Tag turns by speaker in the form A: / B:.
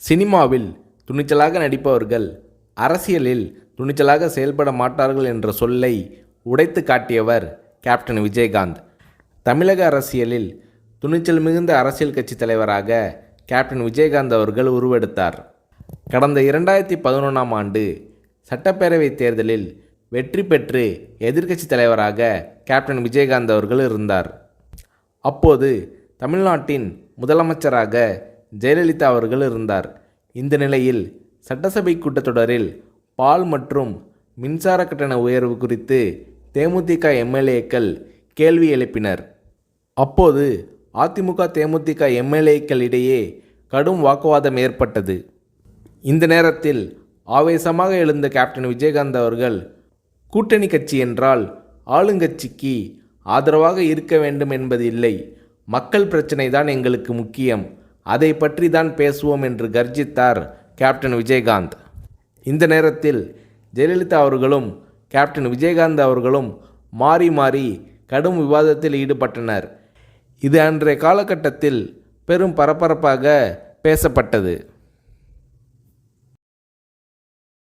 A: சினிமாவில் துணிச்சலாக நடிப்பவர்கள் அரசியலில் துணிச்சலாக செயல்பட மாட்டார்கள் என்ற சொல்லை உடைத்து காட்டியவர் கேப்டன் விஜயகாந்த். தமிழக அரசியலில் துணிச்சல் மிகுந்த அரசியல் கட்சி தலைவராக கேப்டன் விஜயகாந்த் அவர்கள் உருவெடுத்தார். கடந்த 2011ஆம் ஆண்டு சட்டப்பேரவை தேர்தலில் வெற்றி பெற்று எதிர்க்கட்சி தலைவராக கேப்டன் விஜயகாந்த் அவர்கள் இருந்தார். அப்போது தமிழ்நாட்டின் முதலமைச்சராக ஜெயலலிதா அவர்கள் இருந்தார். இந்த நிலையில் சட்டசபை கூட்டத்தொடரில் பால் மற்றும் மின்சார கட்டண உயர்வு குறித்து தேமுதிக எம்எல்ஏக்கள் கேள்வி எழுப்பினர். அப்போது அதிமுக தேமுதிக எம்எல்ஏக்கள் இடையே கடும் வாக்குவாதம் ஏற்பட்டது. இந்த நேரத்தில் ஆவேசமாக எழுந்த கேப்டன் விஜயகாந்த் அவர்கள், கூட்டணி கட்சி என்றால் ஆளுங்கட்சிக்கு ஆதரவாக இருக்க வேண்டும் என்பது இல்லை, மக்கள் பிரச்சனை தான் எங்களுக்கு முக்கியம், அதை பற்றி தான் பேசுவோம் என்று கர்ஜித்தார் கேப்டன் விஜயகாந்த். இந்த நேரத்தில் ஜெயலலிதா அவர்களும் கேப்டன் விஜயகாந்த் அவர்களும் மாறி மாறி கடும் விவாதத்தில் ஈடுபட்டனர். இது அன்றைய காலகட்டத்தில் பெரும் பரபரப்பாக பேசப்பட்டது.